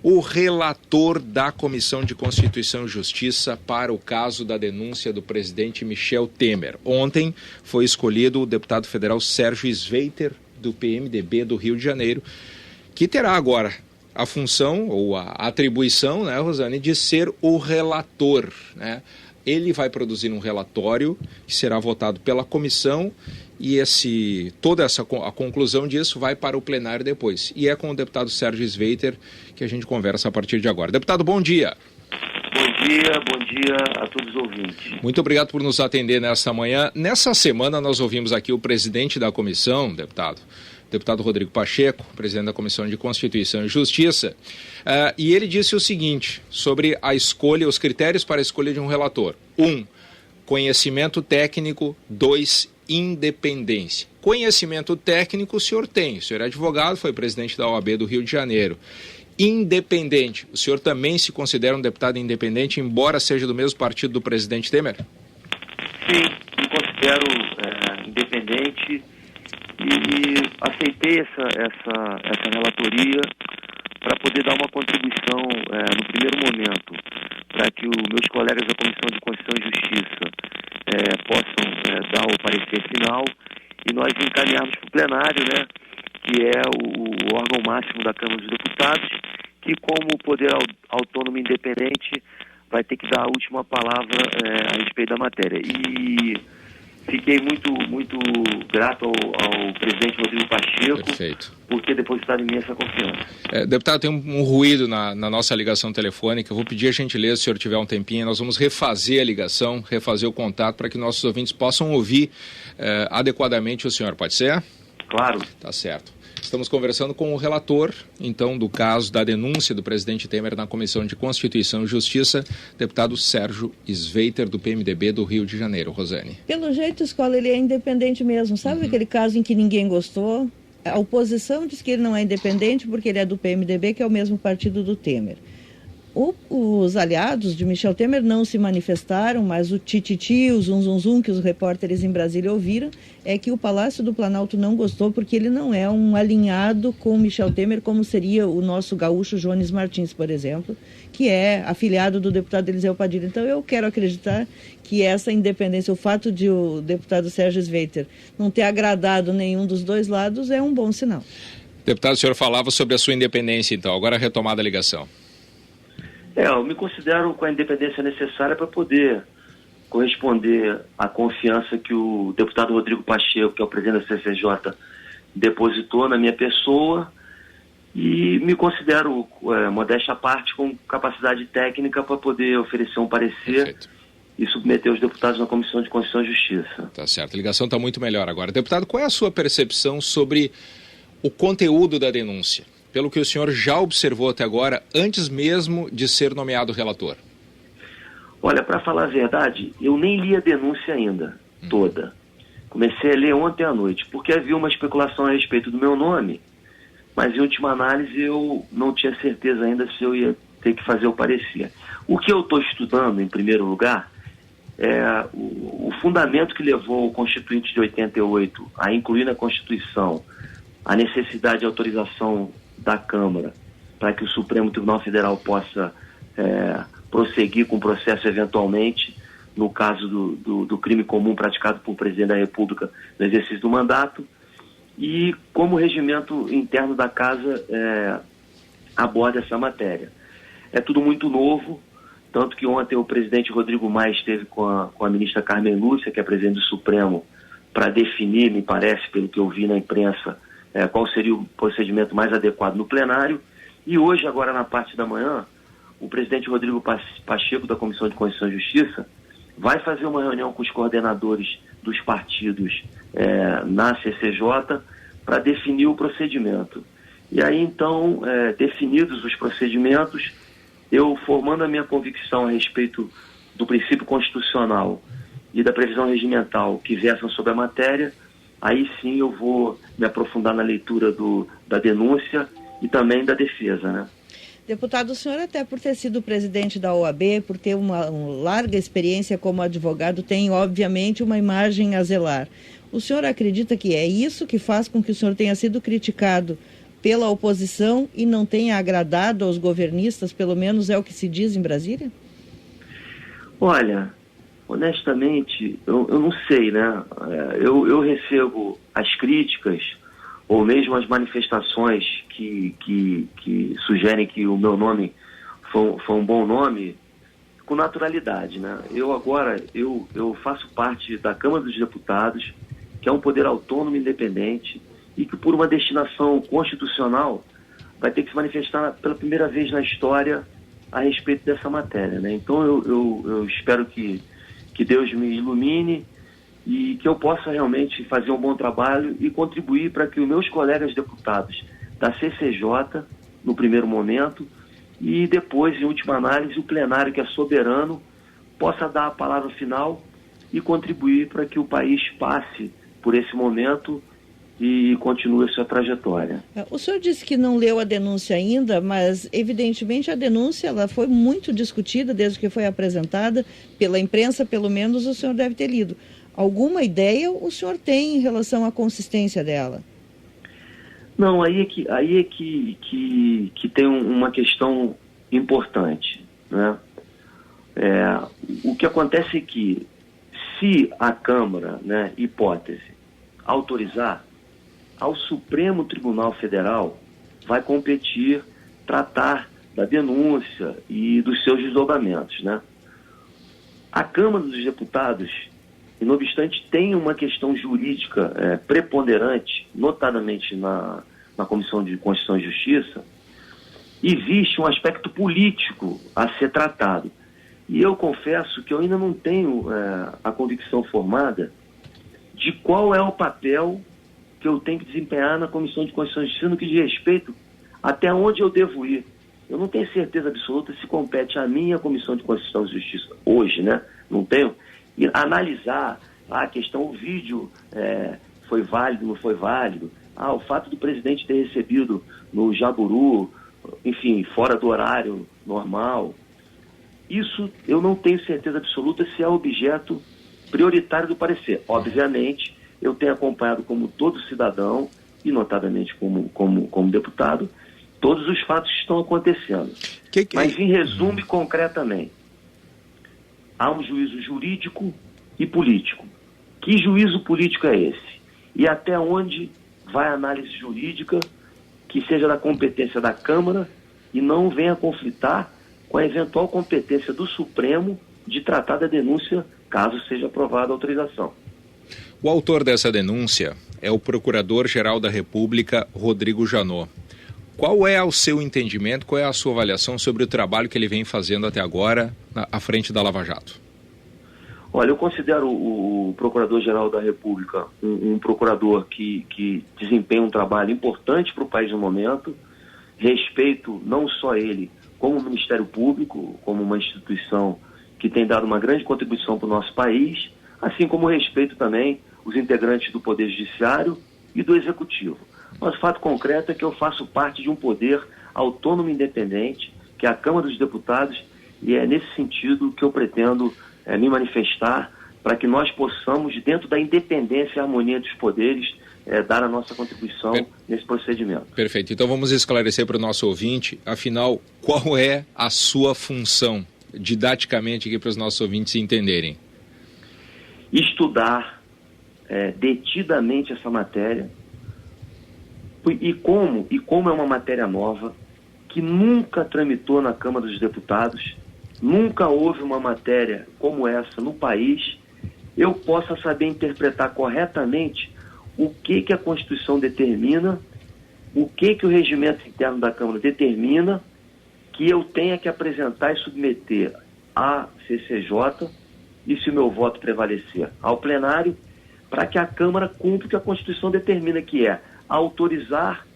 o relator da Comissão de Constituição e Justiça para o caso da denúncia do presidente Michel Temer. Ontem foi escolhido o deputado federal Sérgio Sveiter, do PMDB do Rio de Janeiro, que terá agora a função ou a atribuição, né, Rosane, de ser o relator, né? Ele vai produzir um relatório que será votado pela comissão e a conclusão disso vai para o plenário depois. E é com o deputado Sérgio Sveiter que a gente conversa a partir de agora. Deputado, bom dia. Bom dia a todos os ouvintes. Muito obrigado por nos atender nesta manhã. Nessa semana nós ouvimos aqui o presidente da comissão, deputado Rodrigo Pacheco, presidente da Comissão de Constituição e Justiça, e ele disse o seguinte sobre a escolha, os critérios para a escolha de um relator. 1, conhecimento técnico. 2, independência. Conhecimento técnico o senhor tem, o senhor é advogado, foi presidente da OAB do Rio de Janeiro. Independente, o senhor também se considera um deputado independente, embora seja do mesmo partido do presidente Temer? Sim, me considero independente e aceitei essa relatoria para poder dar uma contribuição no primeiro momento, para que os meus colegas da Comissão de Constituição e Justiça possam dar o parecer final e nós encaminharmos para o plenário, né, que é o órgão máximo da Câmara dos Deputados, que como poder autônomo e independente vai ter que dar a última palavra a respeito da matéria. E fiquei muito grato ao presidente Rodrigo Pacheco. Perfeito. Por ter depositado em mim essa confiança. Deputado, tem um ruído na nossa ligação telefônica. Eu vou pedir a gentileza, se o senhor tiver um tempinho, nós vamos refazer a ligação, refazer o contato para que nossos ouvintes possam ouvir adequadamente o senhor. Pode ser? Claro. Tá certo. Estamos conversando com o relator, então, do caso da denúncia do presidente Temer na Comissão de Constituição e Justiça, deputado Sérgio Sveiter, do PMDB do Rio de Janeiro. Rosane. Pelo jeito, Escola, ele é independente mesmo. Sabe aquele caso em que ninguém gostou? A oposição diz que ele não é independente porque ele é do PMDB, que é o mesmo partido do Temer. Os aliados de Michel Temer não se manifestaram, mas o tititi, o zum que os repórteres em Brasília ouviram é que o Palácio do Planalto não gostou porque ele não é um alinhado com Michel Temer, como seria o nosso gaúcho Jones Martins, por exemplo, que é afiliado do deputado Eliseu Padilha. Então eu quero acreditar que essa independência, o fato de o deputado Sérgio Sveiter não ter agradado nenhum dos dois lados é um bom sinal. Deputado, o senhor falava sobre a sua independência, então, agora a retomada a ligação. Eu me considero com a independência necessária para poder corresponder à confiança que o deputado Rodrigo Pacheco, que é o presidente da CCJ, depositou na minha pessoa e me considero, modéstia à parte, com capacidade técnica para poder oferecer um parecer. Perfeito. E submeter os deputados na Comissão de Constituição e Justiça. Tá certo, a ligação está muito melhor agora. Deputado, qual é a sua percepção sobre o conteúdo da denúncia? Pelo que o senhor já observou até agora, antes mesmo de ser nomeado relator? Olha, para falar a verdade, eu nem li a denúncia ainda, toda. Comecei a ler ontem à noite, porque havia uma especulação a respeito do meu nome, mas em última análise eu não tinha certeza ainda se eu ia ter que fazer o parecer. O que eu estou estudando, em primeiro lugar, é o fundamento que levou o Constituinte de 88 a incluir na Constituição a necessidade de autorização da Câmara para que o Supremo Tribunal Federal possa prosseguir com o processo eventualmente no caso do crime comum praticado por presidente da República no exercício do mandato, e como o regimento interno da Casa aborda essa matéria. É tudo muito novo, tanto que ontem o presidente Rodrigo Maia esteve com a ministra Carmen Lúcia, que é presidente do Supremo, para definir, me parece, pelo que eu vi na imprensa, qual seria o procedimento mais adequado no plenário. E hoje, agora na parte da manhã, o presidente Rodrigo Pacheco, da Comissão de Constituição e Justiça, vai fazer uma reunião com os coordenadores dos partidos na CCJ para definir o procedimento. E aí, então, definidos os procedimentos, eu formando a minha convicção a respeito do princípio constitucional e da previsão regimental que versam sobre a matéria, aí sim eu vou me aprofundar na leitura da denúncia e também da defesa, né? Deputado, o senhor, até por ter sido presidente da OAB, por ter uma larga experiência como advogado, tem obviamente uma imagem a zelar. O senhor acredita que é isso que faz com que o senhor tenha sido criticado pela oposição e não tenha agradado aos governistas, pelo menos é o que se diz em Brasília? Olha, honestamente, eu não sei, né? Eu recebo as críticas ou mesmo as manifestações que sugerem que o meu nome foi um bom nome com naturalidade, né? Eu faço parte da Câmara dos Deputados, que é um poder autônomo e independente e que por uma destinação constitucional vai ter que se manifestar pela primeira vez na história a respeito dessa matéria, né? Então eu espero que Deus me ilumine e que eu possa realmente fazer um bom trabalho e contribuir para que os meus colegas deputados da CCJ, no primeiro momento, e depois, em última análise, o plenário, que é soberano, possa dar a palavra final e contribuir para que o país passe por esse momento e continue a sua trajetória. O senhor disse que não leu a denúncia ainda, mas evidentemente a denúncia ela foi muito discutida desde que foi apresentada pela imprensa, pelo menos o senhor deve ter lido. Alguma ideia o senhor tem em relação à consistência dela? Não, aí é que tem uma questão importante, né? O que acontece é que se a Câmara, né, hipótese, autorizar, ao Supremo Tribunal Federal vai competir tratar da denúncia e dos seus desdobramentos, né? A Câmara dos Deputados, não obstante, tem uma questão jurídica preponderante, notadamente na Comissão de Constituição e Justiça, existe um aspecto político a ser tratado. E eu confesso que eu ainda não tenho a convicção formada de qual é o papel que eu tenho que desempenhar na Comissão de Constituição e Justiça no que diz respeito até onde eu devo ir. Eu não tenho certeza absoluta se compete a mim e a Comissão de Constituição e Justiça hoje, né? Não tenho. E analisar a questão, o vídeo foi válido, não foi válido, o fato do presidente ter recebido no Jaburu, enfim, fora do horário normal. Isso eu não tenho certeza absoluta se é objeto prioritário do parecer. Obviamente, eu tenho acompanhado como todo cidadão, e notadamente como deputado, todos os fatos que estão acontecendo. Mas, em resumo e concretamente, há um juízo jurídico e político. Que juízo político é esse? E até onde vai a análise jurídica que seja da competência da Câmara e não venha conflitar com a eventual competência do Supremo de tratar da denúncia, caso seja aprovada a autorização. O autor dessa denúncia é o Procurador-Geral da República, Rodrigo Janot. Qual é o seu entendimento, qual é a sua avaliação sobre o trabalho que ele vem fazendo até agora à frente da Lava Jato? Olha, eu considero o Procurador-Geral da República um procurador que desempenha um trabalho importante para o país no momento. Respeito não só ele, como o Ministério Público, como uma instituição que tem dado uma grande contribuição para o nosso país, assim como respeito também os integrantes do Poder Judiciário e do Executivo. Mas o fato concreto é que eu faço parte de um poder autônomo e independente, que é a Câmara dos Deputados, e é nesse sentido que eu pretendo me manifestar para que nós possamos, dentro da independência e harmonia dos poderes, dar a nossa contribuição nesse procedimento. Perfeito. Então vamos esclarecer para o nosso ouvinte, afinal, qual é a sua função, didaticamente, aqui para os nossos ouvintes entenderem? Estudar detidamente essa matéria e como é uma matéria nova que nunca tramitou na Câmara dos Deputados, nunca houve uma matéria como essa no país, eu possa saber interpretar corretamente o que a Constituição determina, o que o regimento interno da Câmara determina, que eu tenha que apresentar e submeter à CCJ, e se o meu voto prevalecer, ao plenário, para que a Câmara cumpra o que a Constituição determina, que é autorizar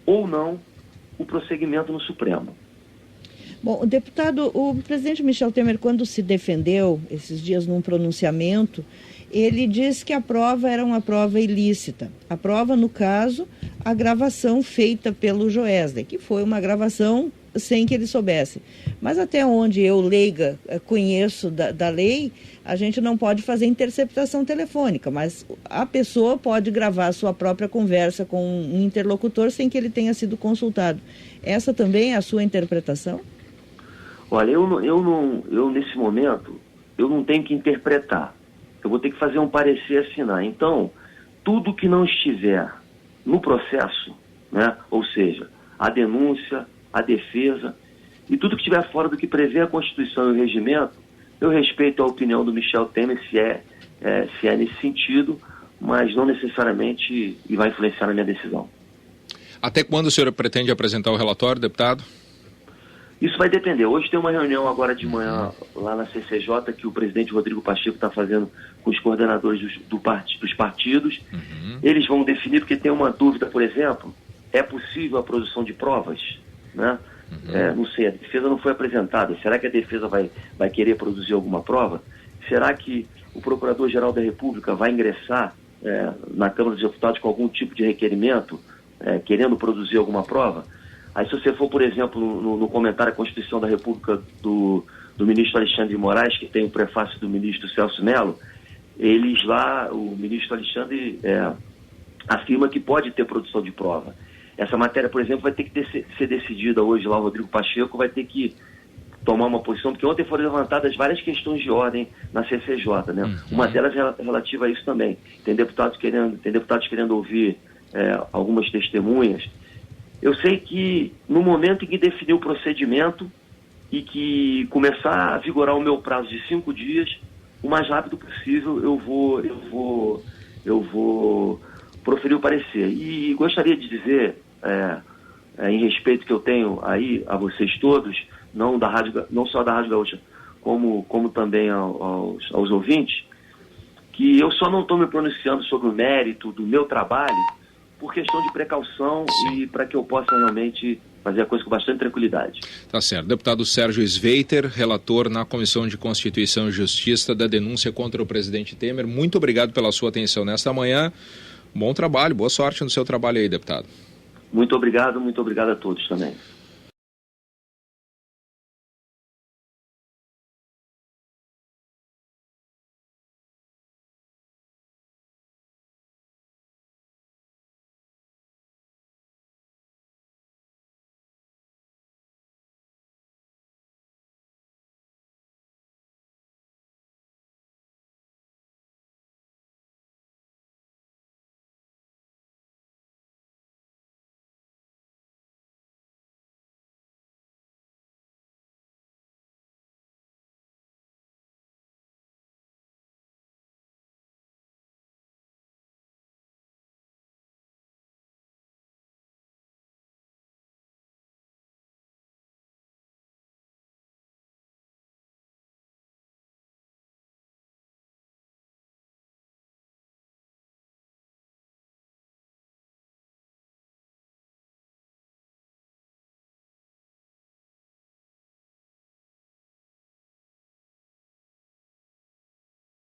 ou não o prosseguimento no Supremo. Bom, deputado, o presidente Michel Temer, quando se defendeu esses dias num pronunciamento, ele disse que a prova era uma prova ilícita. A prova, no caso, a gravação feita pelo Joesley, que foi uma gravação sem que ele soubesse. Mas até onde eu, leiga, conheço da lei, a gente não pode fazer interceptação telefônica, mas a pessoa pode gravar a sua própria conversa com um interlocutor sem que ele tenha sido consultado. Essa também é a sua interpretação? Olha, eu nesse momento, eu não tenho que interpretar. Eu vou ter que fazer um parecer e assinar. Então, tudo que não estiver no processo, né, ou seja, a denúncia, a defesa, e tudo que estiver fora do que prevê a Constituição e o regimento, eu respeito a opinião do Michel Temer se é nesse sentido, mas não necessariamente e vai influenciar na minha decisão. Até quando o senhor pretende apresentar o relatório, deputado? Isso vai depender. Hoje tem uma reunião agora de manhã lá na CCJ que o presidente Rodrigo Pacheco está fazendo com os coordenadores dos partidos. Eles vão definir, porque tem uma dúvida, por exemplo, é possível a produção de provas? Né? Não sei, a defesa não foi apresentada. Será que a defesa vai querer produzir alguma prova? Será que o Procurador-Geral da República vai ingressar na Câmara dos Deputados com algum tipo de requerimento, querendo produzir alguma prova? Aí se você for, por exemplo, no comentário à Constituição da República do ministro Alexandre de Moraes, que tem o prefácio do ministro Celso Mello, o ministro Alexandre afirma que pode ter produção de prova. Essa matéria, por exemplo, vai ter que ser decidida hoje lá, o Rodrigo Pacheco vai ter que tomar uma posição, porque ontem foram levantadas várias questões de ordem na CCJ, né? Uma delas é relativa a isso também. Tem deputados querendo ouvir algumas testemunhas. Eu sei que no momento em que definir o procedimento e que começar a vigorar o meu prazo de 5 dias, o mais rápido possível eu vou proferir o parecer. E gostaria de dizer, em respeito que eu tenho aí a vocês todos, não só da Rádio Gaúcha, como também aos ouvintes, que eu só não estou me pronunciando sobre o mérito do meu trabalho por questão de precaução e para que eu possa realmente fazer a coisa com bastante tranquilidade. Tá certo. Deputado Sérgio Sveiter, relator na Comissão de Constituição e Justiça da denúncia contra o presidente Temer, muito obrigado pela sua atenção nesta manhã. Bom trabalho, boa sorte no seu trabalho aí, deputado. Muito obrigado a todos também.